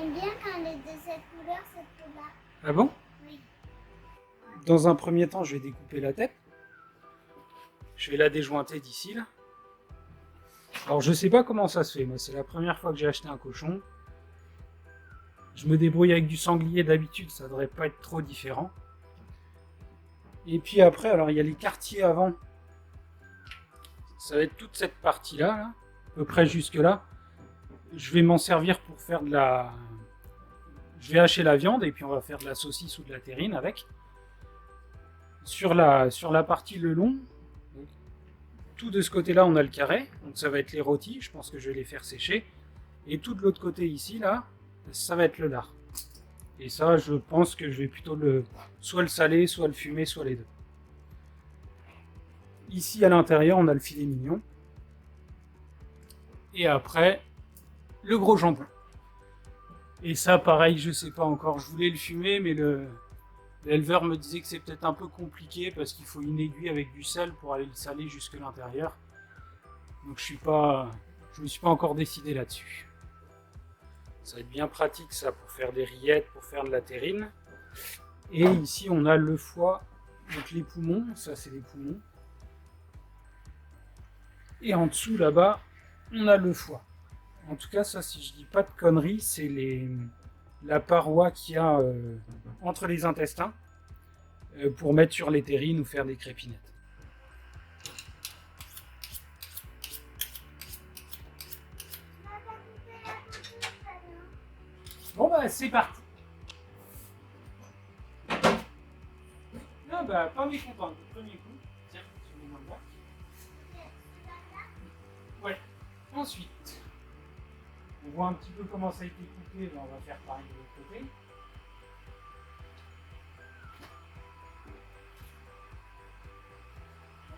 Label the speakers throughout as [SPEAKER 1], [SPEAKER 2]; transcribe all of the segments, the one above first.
[SPEAKER 1] J'aime bien quand elle est de cette couleur.
[SPEAKER 2] Ah bon?
[SPEAKER 1] Oui.
[SPEAKER 2] Dans un premier temps, je vais découper la tête. Je vais la déjointer d'ici, là. Alors, je sais pas comment ça se fait. Moi, c'est la première fois que j'ai acheté un cochon. Je me débrouille avec du sanglier d'habitude, ça devrait pas être trop différent. Et puis après, alors il y a les quartiers avant. Ça va être toute cette partie-là, là, à peu près jusque-là. Je vais m'en servir pour faire de la... Je vais hacher la viande et puis on va faire de la saucisse ou de la terrine avec. Sur la partie le long, tout de ce côté-là, on a le carré. Donc ça va être les rôtis, je pense que je vais les faire sécher. Et tout de l'autre côté ici, là, ça va être le lard. Et ça, je pense que je vais plutôt soit le saler, soit le fumer, soit les deux. Ici, à l'intérieur, on a le filet mignon. Et après, le gros jambon. Et ça, pareil, je sais pas encore. Je voulais le fumer, mais l'éleveur me disait que c'est peut-être un peu compliqué parce qu'il faut une aiguille avec du sel pour aller le saler jusque l'intérieur. Donc je me suis pas encore décidé là-dessus. Ça va être bien pratique ça pour faire des rillettes, pour faire de la terrine. Et ici on a le foie, donc les poumons, ça c'est les poumons. Et en dessous là-bas, on a le foie. En tout cas, ça, si je dis pas de conneries, c'est la paroi qu'il y a entre les intestins pour mettre sur les terrines ou faire des crépinettes. Bon bah c'est parti. Non bah pas mécontent du premier coup. Tiens, je mets moi là. Ouais. Ensuite, on voit un petit peu comment ça a été coupé, mais on va faire pareil de l'autre côté.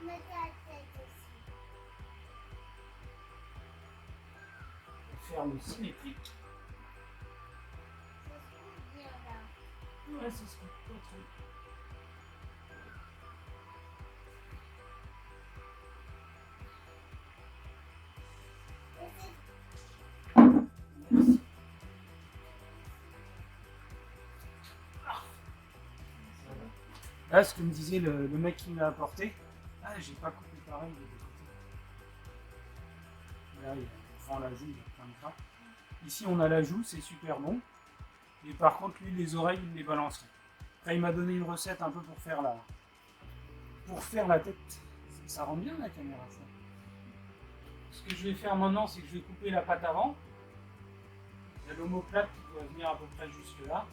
[SPEAKER 1] On met la tête aussi.
[SPEAKER 2] On va faire le symétrique.
[SPEAKER 1] Ça se trouve bien là.
[SPEAKER 2] Ouais, c'est ce qu'on peut trouver. Merci. Là, ce que me disait le mec qui me l'a apporté, ah, j'ai pas coupé pareil de l'autre côté. Là, il y a devant la joue, il y a plein de gras. Ici, on a la joue, c'est super bon. Et par contre, lui, les oreilles, il me les balancerait. Après, il m'a donné une recette un peu pour faire la tête. Ça rend bien la caméra, ça. Ce que je vais faire maintenant, c'est que je vais couper la patte avant. Il y a l'omoplate qui doit venir à peu près jusque là.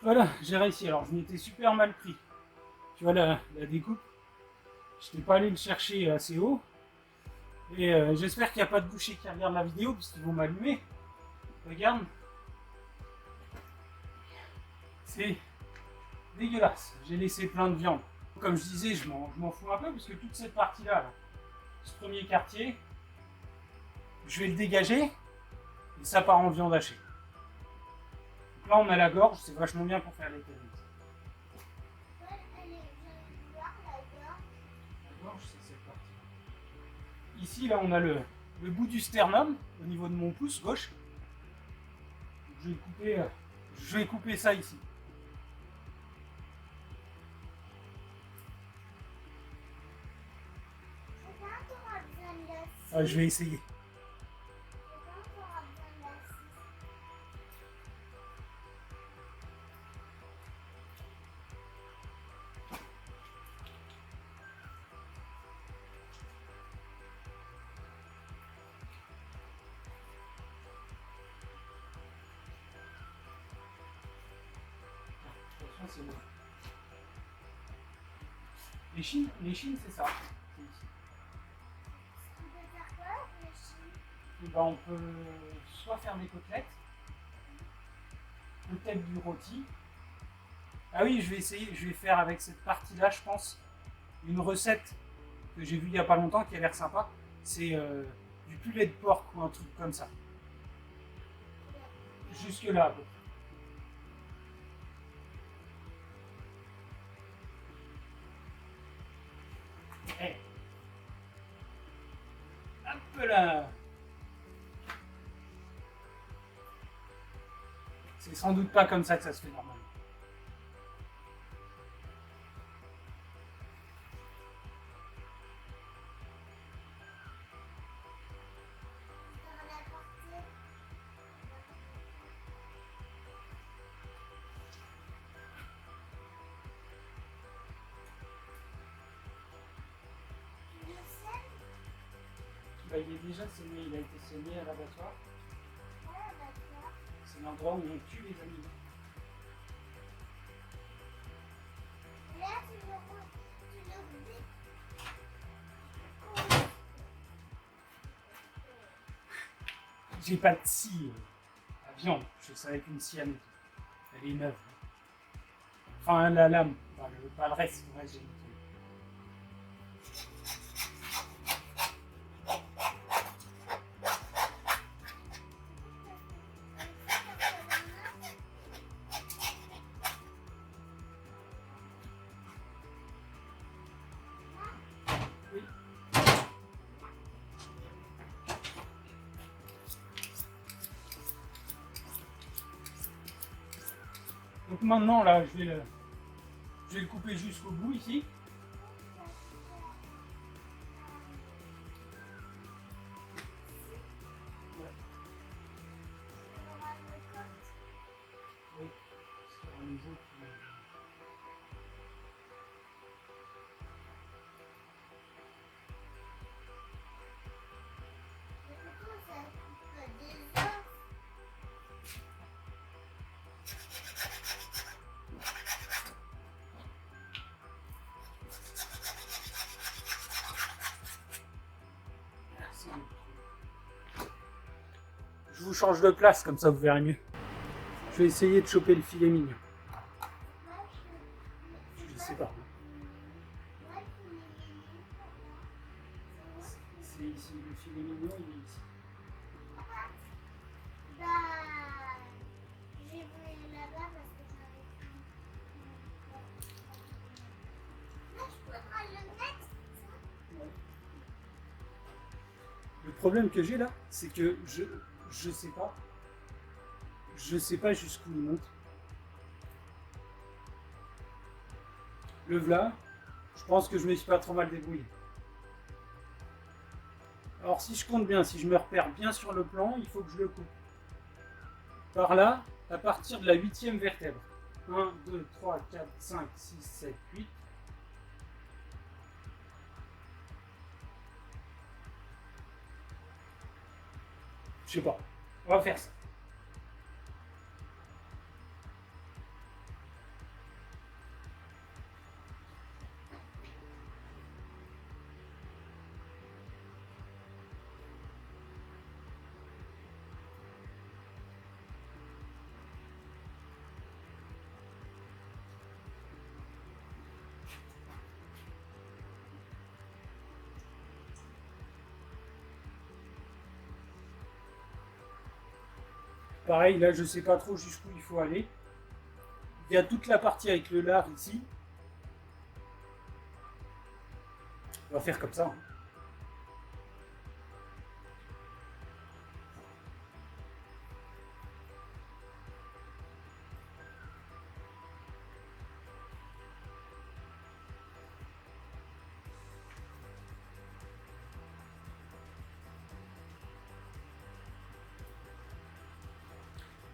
[SPEAKER 2] Voilà, j'ai réussi. Alors, je m'étais super mal pris. Tu vois la découpe. Je n'étais pas allé le chercher assez haut. Et j'espère qu'il n'y a pas de boucher qui regarde la vidéo, parce qu'ils vont m'allumer. Regarde. C'est dégueulasse. J'ai laissé plein de viande. Comme je disais, je m'en fous un peu, parce que toute cette partie-là, là, ce premier quartier, je vais le dégager, et ça part en viande hachée. Donc là, on a la gorge, c'est vachement bien pour faire les terrines. La gorge, c'est cette partie. Ici, là, on a le bout du sternum, au niveau de mon pouce gauche. Donc, je vais couper ça ici. Ah, je vais essayer. C'est bon. Les chines, c'est ça. Et ben, on peut soit faire des côtelettes, peut-être du rôti. Ah oui, je vais essayer, je vais faire avec cette partie-là, je pense, une recette que j'ai vue il n'y a pas longtemps qui a l'air sympa. C'est du poulet de porc ou un truc comme ça. Jusque-là, à peu près. Eh, hop là. C'est sans doute pas comme ça que ça se fait normalement.
[SPEAKER 1] Dans la partie. Le sel,
[SPEAKER 2] Bah, il est déjà saigné, il a été saigné à l'abattoir.
[SPEAKER 1] voilà, d'accord.
[SPEAKER 2] C'est l'endroit où on tue les animaux.
[SPEAKER 1] Là, tu le
[SPEAKER 2] J'ai pas de scie à viande, je fais ça avec une scie à nettoyer. Elle est neuve. Enfin, la lame, pas le reste, j'ai nettoyé. Oui. Donc maintenant, là, je vais le couper jusqu'au bout ici. Ouais. Oui. Parce qu'il y aura les autres qui- Merci. Je vous change de place, comme ça vous verrez mieux. Je vais essayer de choper le filet mignon. Je sais pas. C'est ici, le filet mignon, il est ici.
[SPEAKER 1] Bah, j'ai voulu là-bas parce que j'avais pris. Là, je pourrais le mettre.
[SPEAKER 2] Le problème que j'ai là, c'est que je sais pas. Je sais pas jusqu'où il monte. Le v'là, je pense que je me suis pas trop mal débrouillé. Alors si je compte bien, si je me repère bien sur le plan, il faut que je le coupe. Par là, à partir de la 8e vertèbre. 1, 2, 3, 4, 5, 6, 7, 8. Je sais pas. On va faire ça. Pareil, là, je sais pas trop jusqu'où il faut aller. Il y a toute la partie avec le lard ici. On va faire comme ça.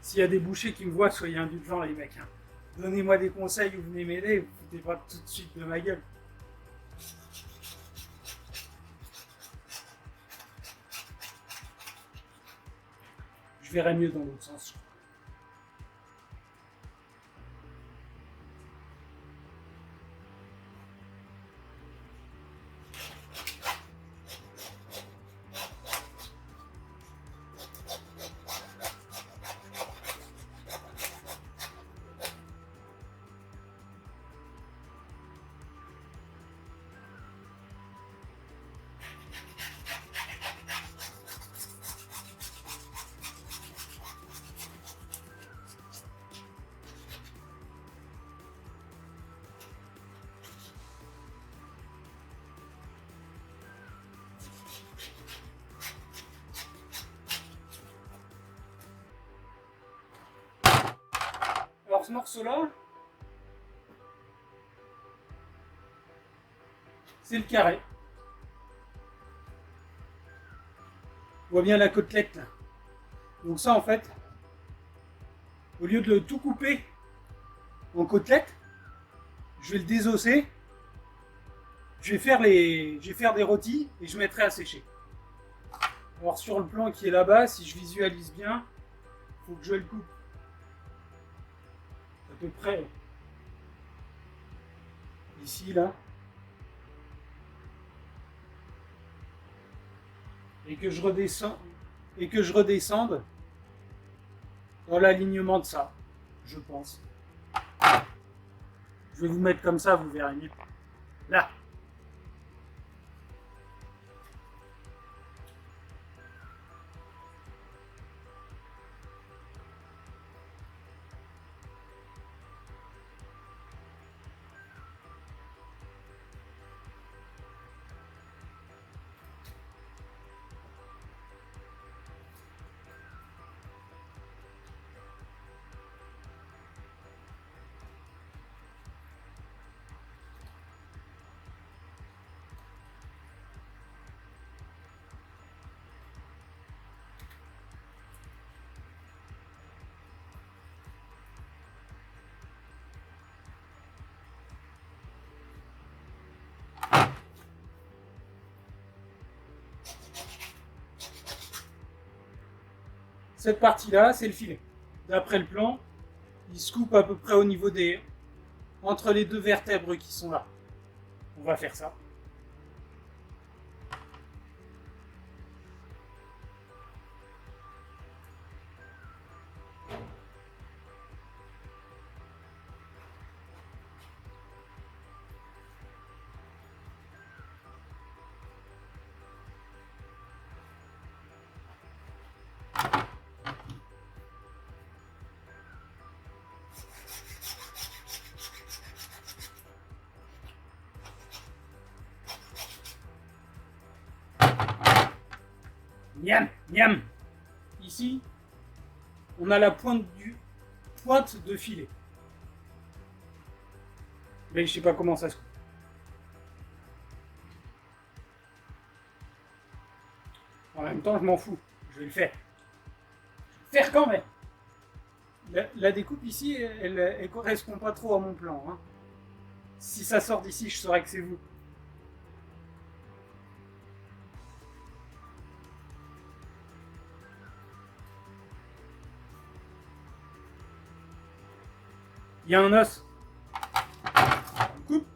[SPEAKER 2] S'il y a des bouchers qui me voient, soyez indulgents les mecs. Hein. Donnez-moi des conseils ou venez m'aider, vous foutez pas tout de suite de ma gueule. Je verrai mieux dans l'autre sens. ce morceau-là, c'est le carré. On voit bien la côtelette là. Donc ça en fait, au lieu de le tout couper en côtelettes, je vais le désosser. Je vais faire des rôtis et je mettrai à sécher. Alors sur le plan qui est là-bas, si je visualise bien, il faut que je le coupe à peu près ici là. Et que je redescende dans l'alignement de ça, je pense. Je vais vous mettre comme ça, vous verrez mieux. Là. Cette partie-là, c'est le filet. D'après le plan, il se coupe à peu près au niveau entre les deux vertèbres qui sont là. On va faire ça. Miam, miam. Ici, on a la pointe de filet. Mais je sais pas comment ça se coupe. En même temps, je m'en fous. Je vais le faire. Je vais le faire quand même. La découpe ici, elle correspond pas trop à mon plan. Hein. Si ça sort d'ici, je saurais que c'est vous. Il y a un os. Coupe.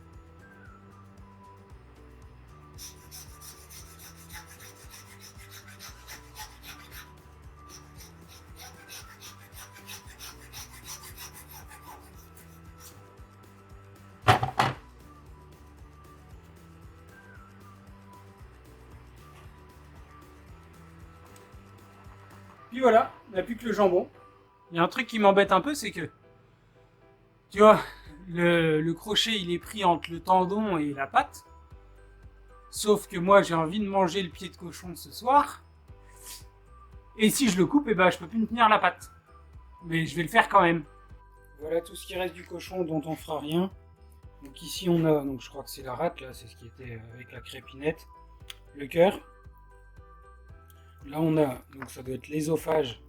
[SPEAKER 2] Puis voilà, on n'a plus que le jambon. Il y a un truc qui m'embête un peu, c'est que tu vois, le crochet il est pris entre le tendon et la patte. Sauf que moi j'ai envie de manger le pied de cochon ce soir. Et si je le coupe, eh ben, je peux plus me tenir la patte. Mais je vais le faire quand même. Voilà tout ce qui reste du cochon dont on fera rien. Donc ici on a, donc je crois que c'est la rate là, c'est ce qui était avec la crépinette. Le cœur. Là on a, donc ça doit être l'ésophage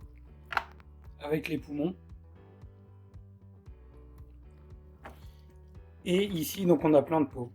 [SPEAKER 2] avec les poumons. Et ici, donc on a plein de peau.